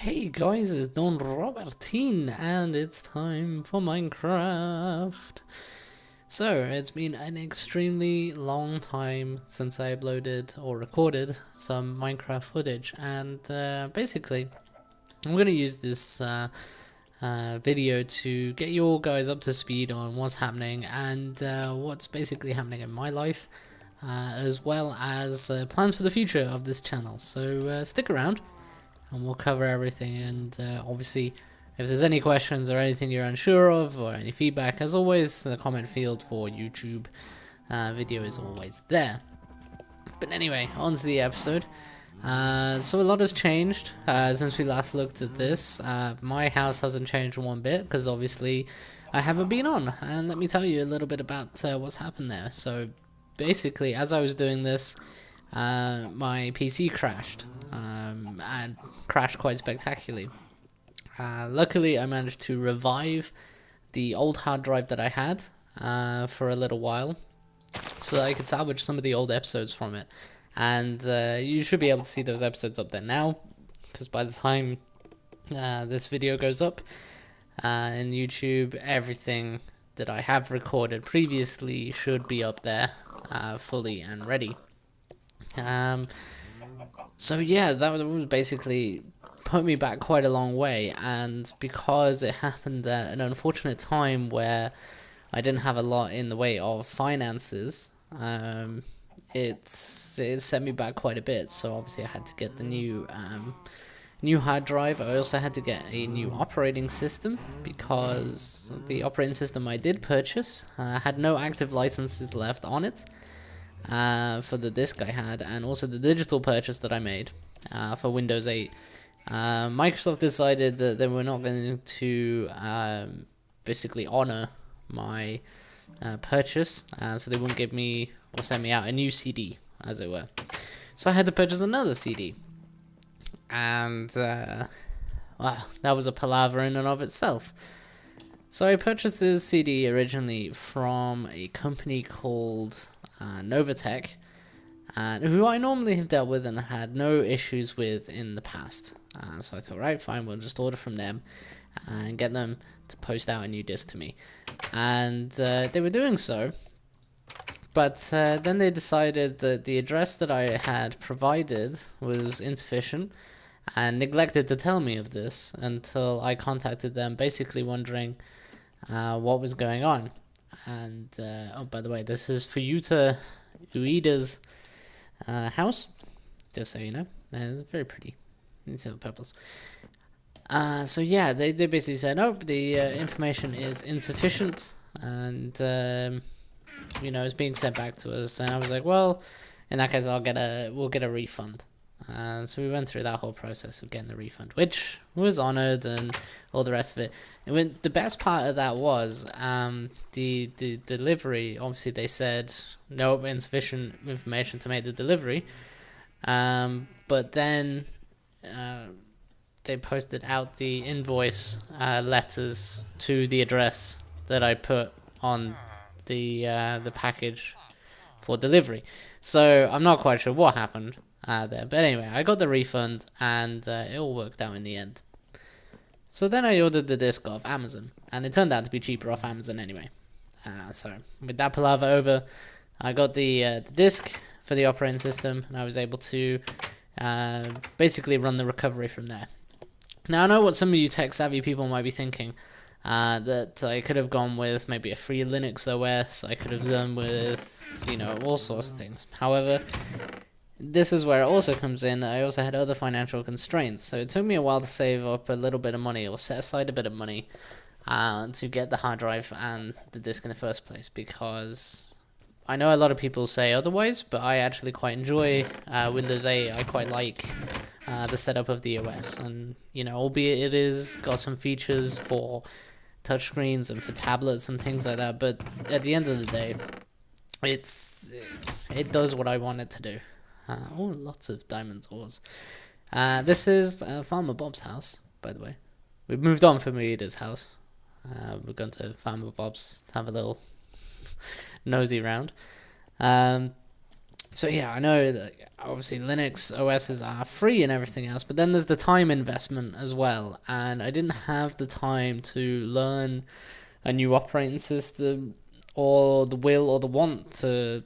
Hey guys, it's Donrobertin, and it's time for Minecraft. So, it's been an extremely long time since I uploaded or recorded some Minecraft footage, and basically, I'm going to use this video to get you all guys up to speed on what's happening and what's basically happening in my life, as well as plans for the future of this channel. So, stick around and we'll cover everything, and obviously if there's any questions or anything you're unsure of or any feedback, as always the comment field for YouTube video is always there. But anyway, on to the episode. So a lot has changed since we last looked at this. My house hasn't changed one bit because obviously I haven't been on, and let me tell you a little bit about what's happened there. So basically, as I was doing this, my PC crashed, and crashed quite spectacularly. Luckily, I managed to revive the old hard drive that I had for a little while, so that I could salvage some of the old episodes from it. And you should be able to see those episodes up there now, because by the time this video goes up in YouTube, everything that I have recorded previously should be up there fully and ready. So yeah, that was basically put me back quite a long way, and because it happened at an unfortunate time where I didn't have a lot in the way of finances, it set me back quite a bit. So obviously I had to get the new hard drive. I also had to get a new operating system, because the operating system I did purchase had no active licenses left on it for the disc I had, and also the digital purchase that I made for Windows 8. Microsoft decided that they were not going to basically honor my purchase, so they wouldn't give me or send me out a new CD, as it were. So I had to purchase another CD, and well, that was a palaver in and of itself. So I purchased this CD originally from a company called Novatech, who I normally have dealt with and had no issues with in the past. So I thought, right, fine, we'll just order from them and get them to post out a new disc to me. And they were doing so, but then they decided that the address that I had provided was insufficient, and neglected to tell me of this until I contacted them, basically wondering what was going on. And oh, by the way, this is Fuyuta Ueda's house, just so you know. It's very pretty. It's in purples. So yeah, they basically said, oh, the information is insufficient, and you know, it's being sent back to us. And I was like, well, in that case, we'll get a refund. So we went through that whole process of getting the refund, which was honored and all the rest of it. And the best part of that was the delivery. Obviously, they said no, insufficient information to make the delivery. But then they posted out the invoice letters to the address that I put on the package for delivery. So I'm not quite sure what happened there, but anyway, I got the refund, and it all worked out in the end. So then I ordered the disc off Amazon, and it turned out to be cheaper off Amazon anyway. So with that palaver over, I got the disc for the operating system, and I was able to basically run the recovery from there. Now I know what some of you tech-savvy people might be thinking, that I could have gone with maybe a free Linux OS, I could have done with, you know, all sorts of things. However, this is where it also comes in. I also had other financial constraints, so it took me a while to save up a little bit of money, or set aside a bit of money, to get the hard drive and the disc in the first place, because I know a lot of people say otherwise, but I actually quite enjoy Windows 8. I quite like the setup of the OS, and you know, albeit it is got some features for touchscreens and for tablets and things like that, but at the end of the day, it does what I want it to do. Oh, lots of diamond ores. This is Farmer Bob's house, by the way. We've moved on from Rita's house. We're going to Farmer Bob's to have a little nosy round. So yeah, I know that obviously Linux OSs are free and everything else, but then there's the time investment as well, and I didn't have the time to learn a new operating system, or the will or the want to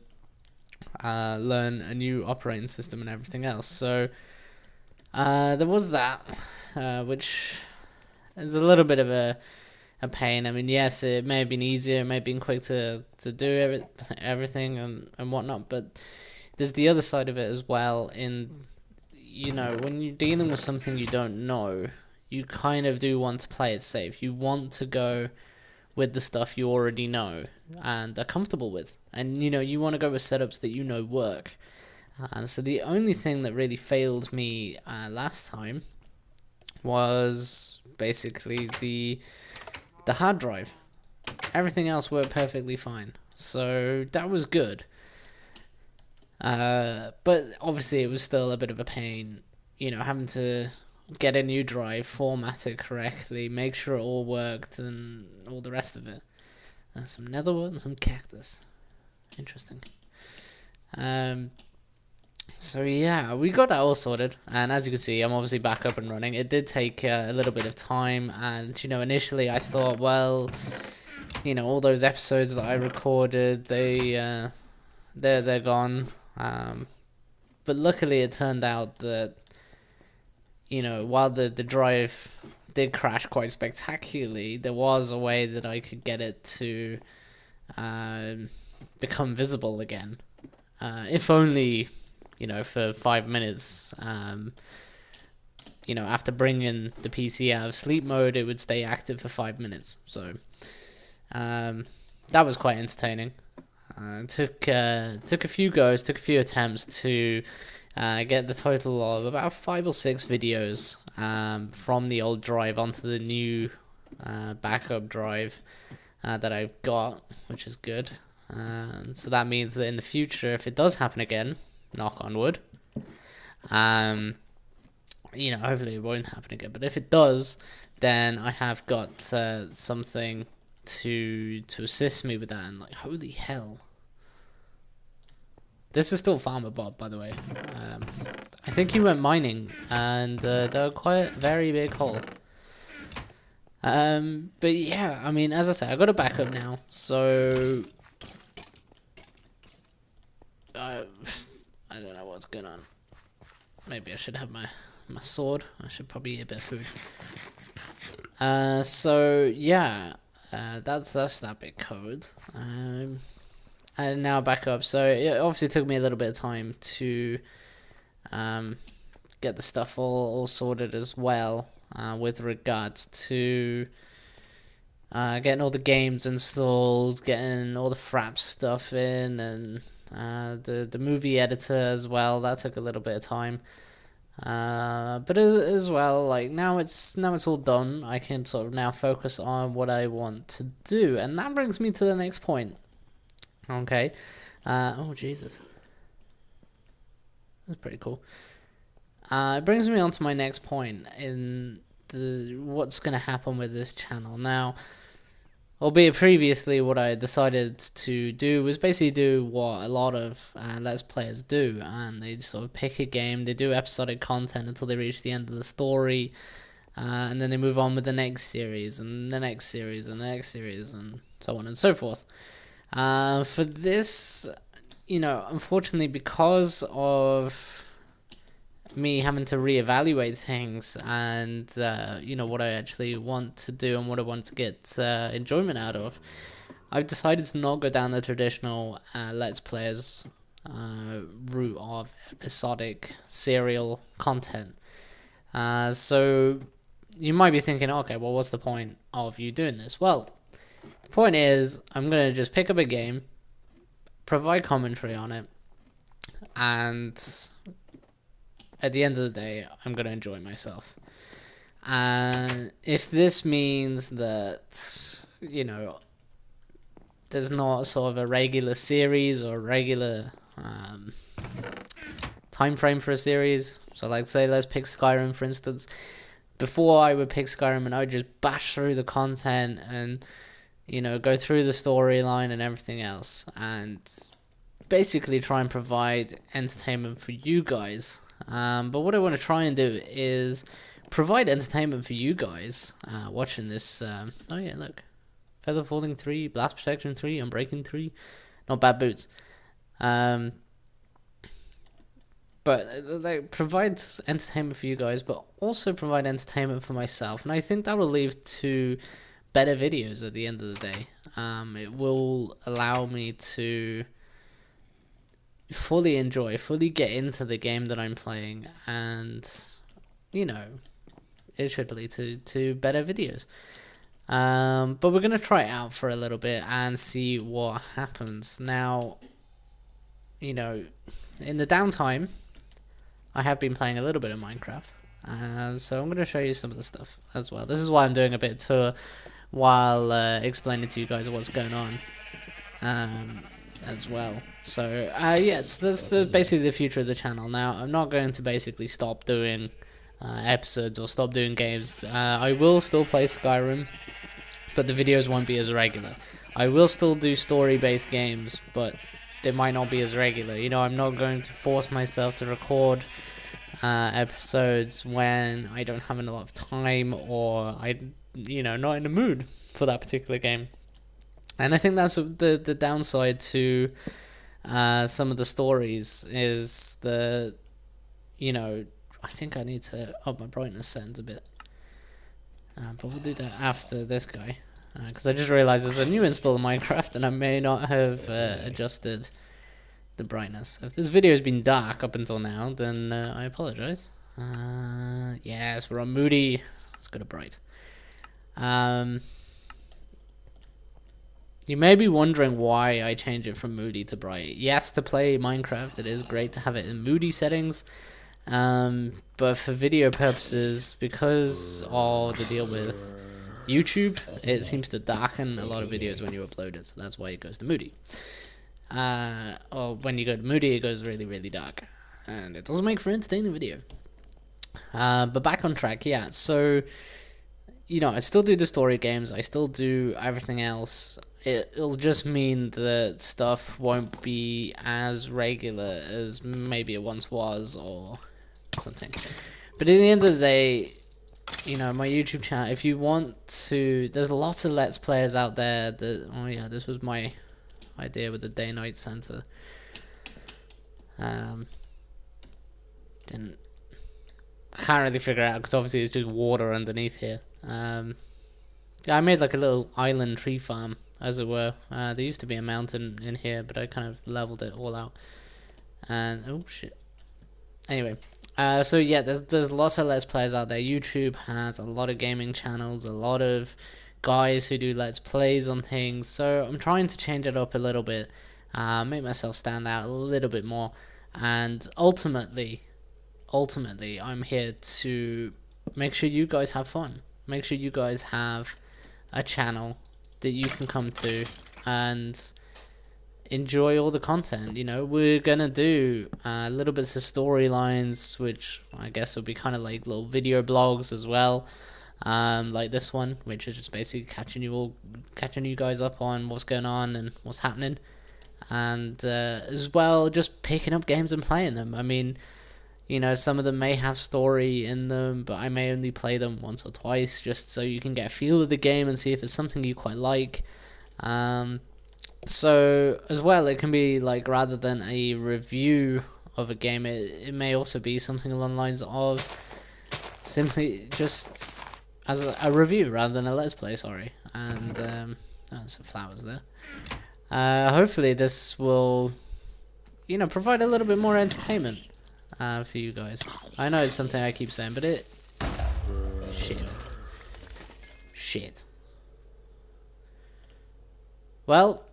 learn a new operating system and everything else. So there was that, which is a little bit of a pain. I mean, yes, it may have been easier, it may have been quick to do everything and whatnot, but there's the other side of it as well. When you're dealing with something you don't know, you kind of do want to play it safe. You want to go with the stuff you already know and are comfortable with, and you want to go with setups that work. And so the only thing that really failed me last time was basically the hard drive. Everything else worked perfectly fine, so that was good. But obviously it was still a bit of a pain, having to get a new drive, format it correctly, make sure it all worked, and all the rest of it. Some netherwood and some cactus. Interesting. So yeah, we got that all sorted, and as you can see, I'm obviously back up and running. It did take a little bit of time, and initially I thought, well, all those episodes that I recorded, they're gone. But luckily it turned out that, while the drive did crash quite spectacularly, there was a way that I could get it to become visible again. If only, for 5 minutes. After bringing the PC out of sleep mode, it would stay active for 5 minutes. So that was quite entertaining. Took a few goes, took a few attempts to get the total of about 5 or 6 videos from the old drive onto the new backup drive that I've got, which is good. So that means that in the future, if it does happen again, knock on wood, hopefully it won't happen again, but if it does, then I have got something to assist me with that. And holy hell, this is still Farmer Bob, by the way. I think he went mining, and they're quite a very big hole. But yeah, I mean, as I said, I got a backup now, so I don't know what's going on. Maybe I should have my sword. I should probably eat a bit of food. So yeah, that's that bit covered. And now back up. So it obviously took me a little bit of time to get the stuff all sorted as well, with regards to getting all the games installed, getting all the Fraps stuff in, and the movie editor as well. That took a little bit of time. But as well, now it's all done. I can sort of now focus on what I want to do, and that brings me to the next point. Okay. Oh Jesus, that's pretty cool. It brings me on to my next point in what's going to happen with this channel now. Albeit previously, what I decided to do was basically do what a lot of Let's Players do, and they sort of pick a game, they do episodic content until they reach the end of the story, and then they move on with the next series, and the next series, and the next series, and so on and so forth. For this, unfortunately, because of me having to reevaluate things and what I actually want to do and what I want to get enjoyment out of, I've decided to not go down the traditional Let's Players route of episodic serial content. So you might be thinking, okay, well, what's the point of you doing this? Well, the point is, I'm going to just pick up a game, provide commentary on it, and at the end of the day, I'm going to enjoy myself. And if this means that, there's not sort of a regular series or regular time frame for a series, so say let's pick Skyrim for instance. Before I would pick Skyrim and I would just bash through the content and go through the storyline and everything else, and basically try and provide entertainment for you guys. But what I want to try and do is provide entertainment for you guys watching this. Oh yeah, look. Feather Falling 3, Blast Protection 3, Unbreaking 3. Not bad boots. But like, provide entertainment for you guys, but also provide entertainment for myself. And I think that will lead to better videos at the end of the day. It will allow me to fully enjoy, fully get into the game that I'm playing, and, you know, it should lead to better videos. But we're going to try it out for a little bit and see what happens. Now, you know, in the downtime, I have been playing a little bit of Minecraft, so I'm going to show you some of the stuff as well. This is why I'm doing a bit of tour while explaining to you guys what's going on as well. So, yes, that's basically the future of the channel. Now, I'm not going to basically stop doing episodes or stop doing games. I will still play Skyrim, but the videos won't be as regular. I will still do story-based games, but they might not be as regular. You know, I'm not going to force myself to record episodes when I don't have a lot of time, or you know, not in the mood for that particular game. And I think that's the downside to some of the stories is you know, I think I need to up my brightness settings a bit. But we'll do that after this guy. Because I just realized there's a new install of Minecraft and I may not have adjusted the brightness. If this video has been dark up until now, then I apologize. Yes, we're on Moody. Let's go to bright. You may be wondering why I change it from Moody to bright. Yes, to play Minecraft, it is great to have it in Moody settings. But for video purposes, because of the deal with YouTube, it seems to darken a lot of videos when you upload it, so that's why it goes to Moody. Or when you go to Moody, it goes really, really dark, and it doesn't make for entertaining video. But back on track, yeah, so, you know, I still do the story games, I still do everything else. It'll just mean that stuff won't be as regular as maybe it once was, or something. But at the end of the day, you know, my YouTube channel, if you want to, there's lots of Let's Players out there that, oh yeah, this was my idea with the day-night center. Can't really figure it out, because obviously it's just water underneath here. Yeah, I made like a little island tree farm, as it were. There used to be a mountain in here, but I kind of leveled it all out. And, oh shit. Anyway. So yeah, there's lots of Let's Players out there. YouTube has a lot of gaming channels, a lot of guys who do Let's Plays on things. So I'm trying to change it up a little bit, make myself stand out a little bit more, and ultimately, I'm here to make sure you guys have fun. Make sure you guys have a channel that you can come to and enjoy all the content. You know, we're gonna do little bits of storylines, which I guess will be kind of like little video blogs as well, like this one, which is just basically catching you guys up on what's going on and what's happening, and as well just picking up games and playing them. I mean, you know, some of them may have story in them, but I may only play them once or twice, just so you can get a feel of the game and see if it's something you quite like. So, as well, it can be, like, rather than a review of a game, it may also be something along the lines of simply just as a review rather than a Let's Play, sorry. And, there's some flowers there. Hopefully this will, you know, provide a little bit more entertainment for you guys. I know it's something I keep saying, but Shit. Well,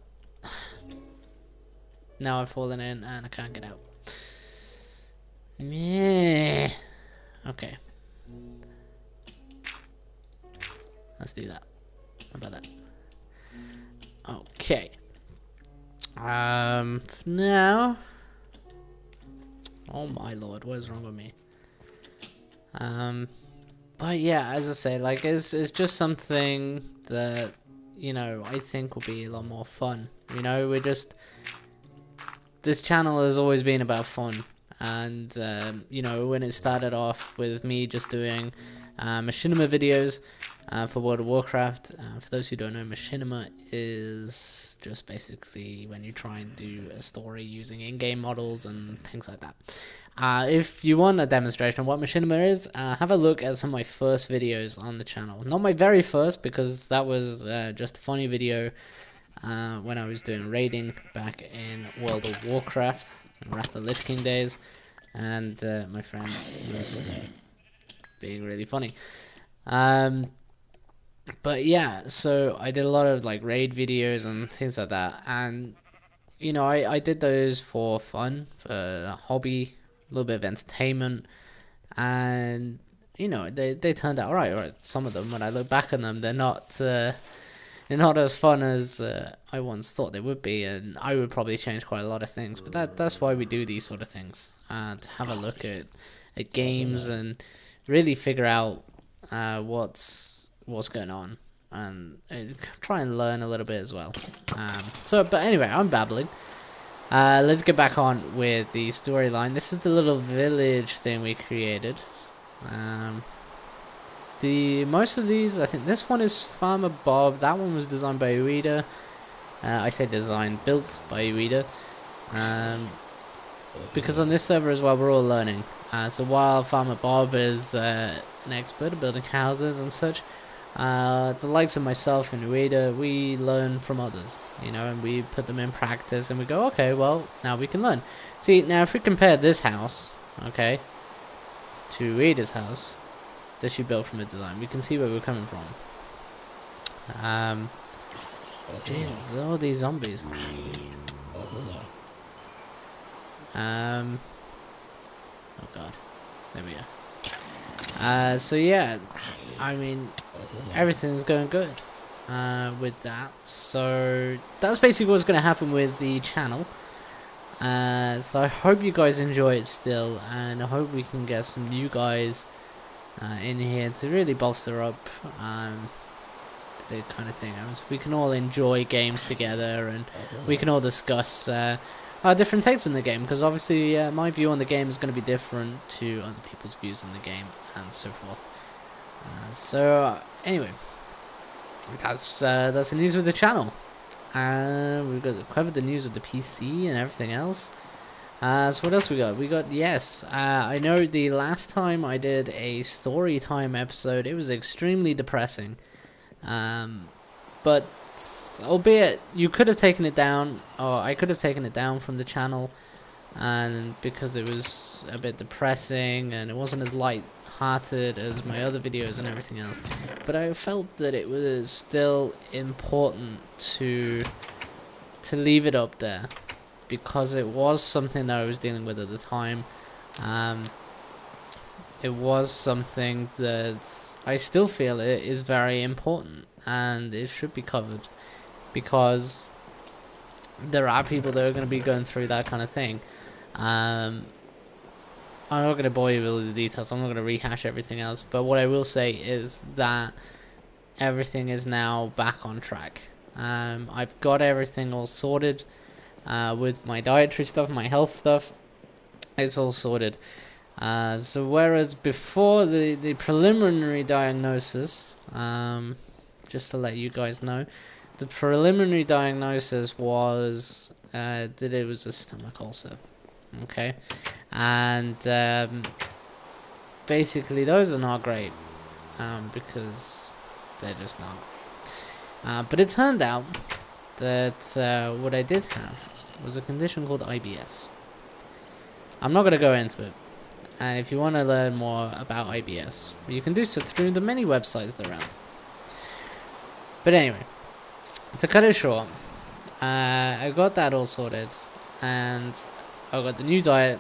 now I've fallen in and I can't get out. Yeah. Okay. Let's do that. How about that? Okay. For now. Oh my lord, what is wrong with me? But yeah, as I say, like, it's just something that, you know, I think will be a lot more fun. You know, we're just this channel has always been about fun. And, you know, when it started off with me just doing machinima videos for World of Warcraft, for those who don't know, machinima is just basically when you try and do a story using in-game models and things like that. If you want a demonstration of what machinima is, have a look at some of my first videos on the channel. Not my very first, because that was just a funny video when I was doing raiding back in World of Warcraft, Wrath of the Lich King days, and my friend was being really funny. But yeah, so I did a lot of like raid videos and things like that, and you know, I did those for fun, for a hobby, a little bit of entertainment, and you know, they turned out alright. Some of them, when I look back on them, they're not as fun as I once thought they would be, and I would probably change quite a lot of things. But that's why we do these sort of things, to have a look at games and really figure out what's going on, and try and learn a little bit as well. But anyway, I'm babbling. Let's get back on with the storyline. This is the little village thing we created. Most of these, I think this one is Farmer Bob. That one was designed by Ueda. I say designed, built by Ueda. Because on this server as well, we're all learning. So while Farmer Bob is an expert at building houses and such, the likes of myself and Ueda, we learn from others, you know, and we put them in practice, and we go, okay, well, now we can learn. See, now if we compare this house, okay, to Ueda's house that she built from a design, we can see where we're coming from. Jesus, all these zombies. Oh god, there we go. So yeah, I mean, everything's going good with that. So that's basically what's going to happen with the channel. So I hope you guys enjoy it still, and I hope we can get some new guys in here to really bolster up the kind of thing. We can all enjoy games together, and we can all discuss our different takes in the game, because obviously my view on the game is going to be different to other people's views on the game, and so forth. Anyway, that's the news with the channel. We've covered the news with the PC and everything else. So what else we got? Yes, I know the last time I did a Storytime episode, it was extremely depressing. But albeit you could have taken it down, or I could have taken it down from the channel, and because it was a bit depressing and it wasn't as light-hearted as my other videos and everything else, but I felt that it was still important to leave it up there, because it was something that I was dealing with at the time. It was something that I still feel it is very important, and it should be covered, because there are people that are going to be going through that kind of thing. I'm not going to bore you with all the details, I'm not going to rehash everything else, but what I will say is that everything is now back on track. I've got everything all sorted with my dietary stuff, my health stuff. It's all sorted. So whereas before the preliminary diagnosis, just to let you guys know, the preliminary diagnosis was that it was a stomach ulcer. Okay, and basically those are not great, because they're just not great. But it turned out that what I did have was a condition called IBS. I'm not going to go into it. And if you want to learn more about IBS, you can do so through the many websites that are around. But anyway, to cut it short, I got that all sorted, and I got the new diet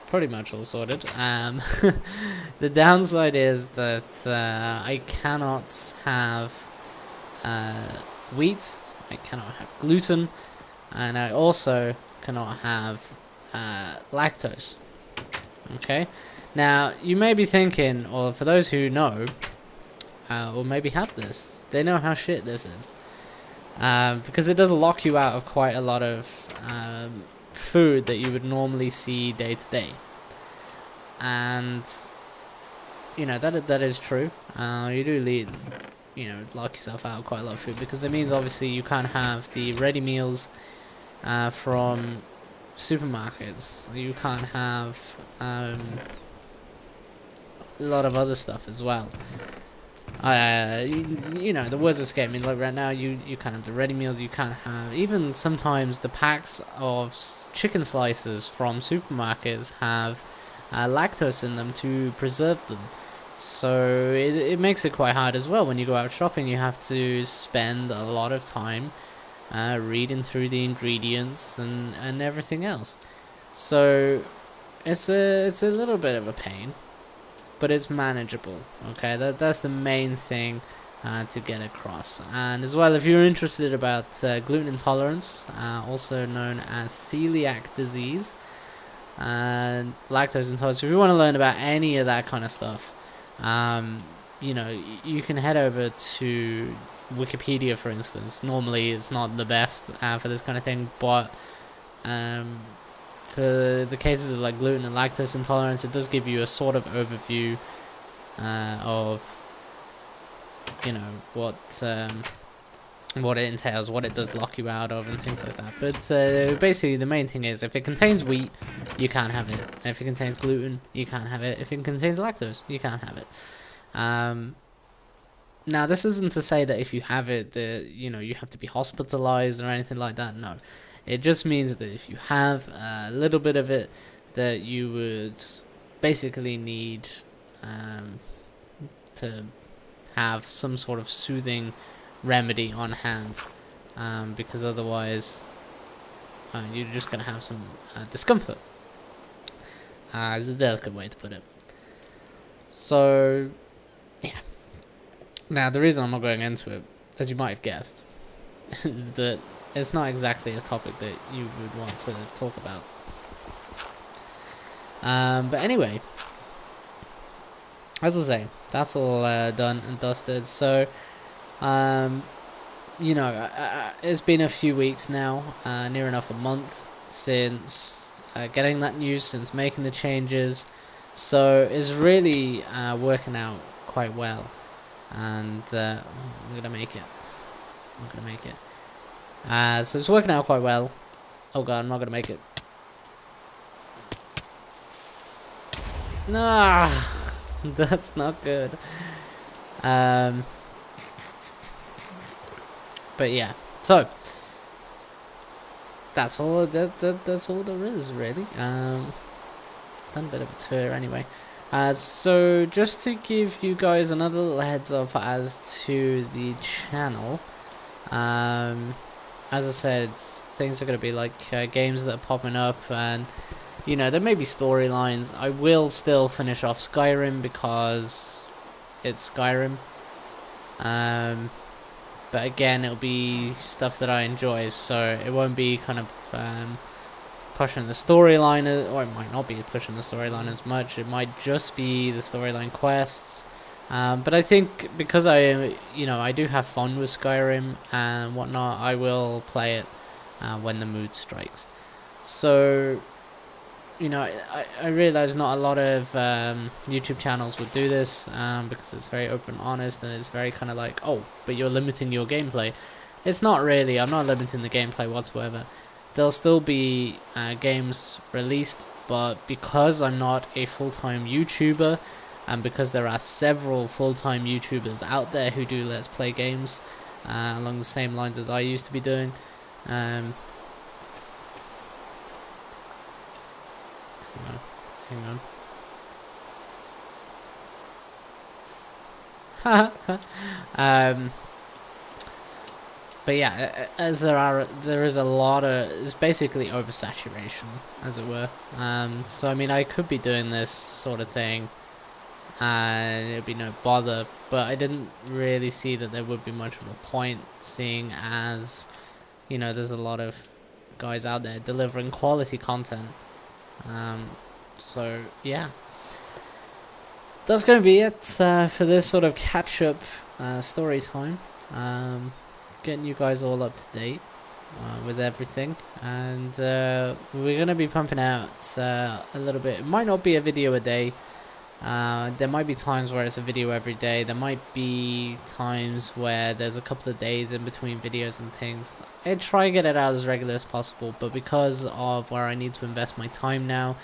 pretty much all sorted. The downside is that I cannot have wheat, I cannot have gluten, and I also cannot have lactose. Okay, now you may be thinking, or for those who know, or maybe have this, they know how shit this is, because it does lock you out of quite a lot of food that you would normally see day to day. And that is true. You do lead, lock yourself out of quite a lot of food, because it means obviously you can't have the ready meals from supermarkets. You can't have a lot of other stuff as well. The words escape me. Like right now, you can't have the ready meals. You can't have, even sometimes the packs of chicken slices from supermarkets have lactose in them to preserve them. So it makes it quite hard as well. When you go out shopping, you have to spend a lot of time reading through the ingredients and everything else. So it's a little bit of a pain, but it's manageable. Okay, that's the main thing to get across. And as well, if you're interested about gluten intolerance, also known as celiac disease, and lactose intolerance, if you want to learn about any of that kind of stuff, you can head over to Wikipedia, for instance. Normally it's not the best for this kind of thing, but for the cases of like gluten and lactose intolerance, it does give you a sort of overview of what it entails, what it does lock you out of, and things like that. But basically the main thing is, if it contains wheat, you can't have it. If it contains gluten, you can't have it. If it contains lactose, you can't have it. Now, this isn't to say that if you have it, you have to be hospitalized or anything like that. No, it just means that if you have a little bit of it, that you would basically need to have some sort of soothing remedy on hand, because otherwise you're just going to have some discomfort. Is a delicate way to put it. So, yeah. Now, the reason I'm not going into it, as you might have guessed, is that it's not exactly a topic that you would want to talk about. But anyway, as I say, that's all done and dusted. So, it's been a few weeks now, near enough a month since getting that news, since making the changes. So it's really working out quite well, and I'm gonna make it. So it's working out quite well. Oh god, I'm not gonna make it. Nah, that's not good. But yeah, so that's all. That's all there is, really. Done a bit of a tour anyway. So just to give you guys another little heads up as to the channel. As I said, things are gonna be like games that are popping up, and there may be storylines. I will still finish off Skyrim because it's Skyrim. But again, it'll be stuff that I enjoy, so it won't be kind of pushing the storyline, or it might not be pushing the storyline as much. It might just be the storyline quests. But I think because I do have fun with Skyrim and whatnot, I will play it when the mood strikes. So, I realize not a lot of YouTube channels would do this, because it's very open and honest, and it's very kind of like, oh, but you're limiting your gameplay. It's not really. I'm not limiting the gameplay whatsoever. There'll still be games released, but because I'm not a full-time YouTuber, and because there are several full-time YouTubers out there who do Let's Play games along the same lines as I used to be doing, hang on. But yeah, as there is a lot of, it's basically oversaturation, as it were. So I mean, I could be doing this sort of thing, and it'd be no bother, but I didn't really see that there would be much of a point, seeing as, there's a lot of guys out there delivering quality content. So yeah, that's going to be it for this sort of catch-up story time. Getting you guys all up to date. with everything, and we're gonna be pumping out a little bit. It might not be a video a day. There might be times where it's a video every day. There might be times where there's a couple of days in between videos and things. I try to get it out as regular as possible, but because of where I need to invest my time now,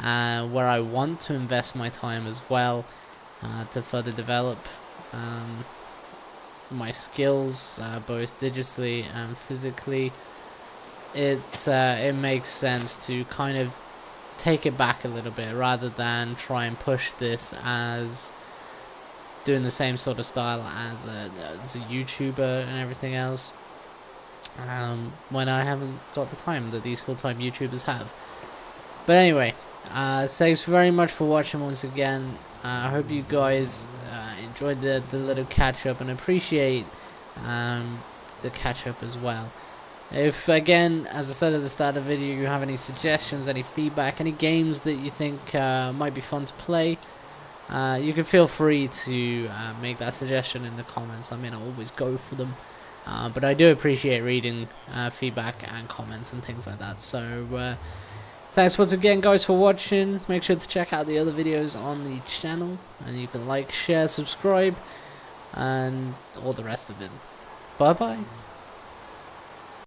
where I want to invest my time as well, to further develop my skills, both digitally and physically, it makes sense to kind of take it back a little bit rather than try and push this as doing the same sort of style as a YouTuber and everything else, when I haven't got the time that these full-time YouTubers have. But anyway, thanks very much for watching once again. I hope you guys enjoyed the little catch-up, and appreciate the catch-up as well. If, again, as I said at the start of the video, you have any suggestions, any feedback, any games that you think might be fun to play, you can feel free to make that suggestion in the comments. I may not always go for them, but I do appreciate reading feedback and comments and things like that. So thanks once again, guys, for watching. Make sure to check out the other videos on the channel, and you can like, share, subscribe, and all the rest of it. Bye bye.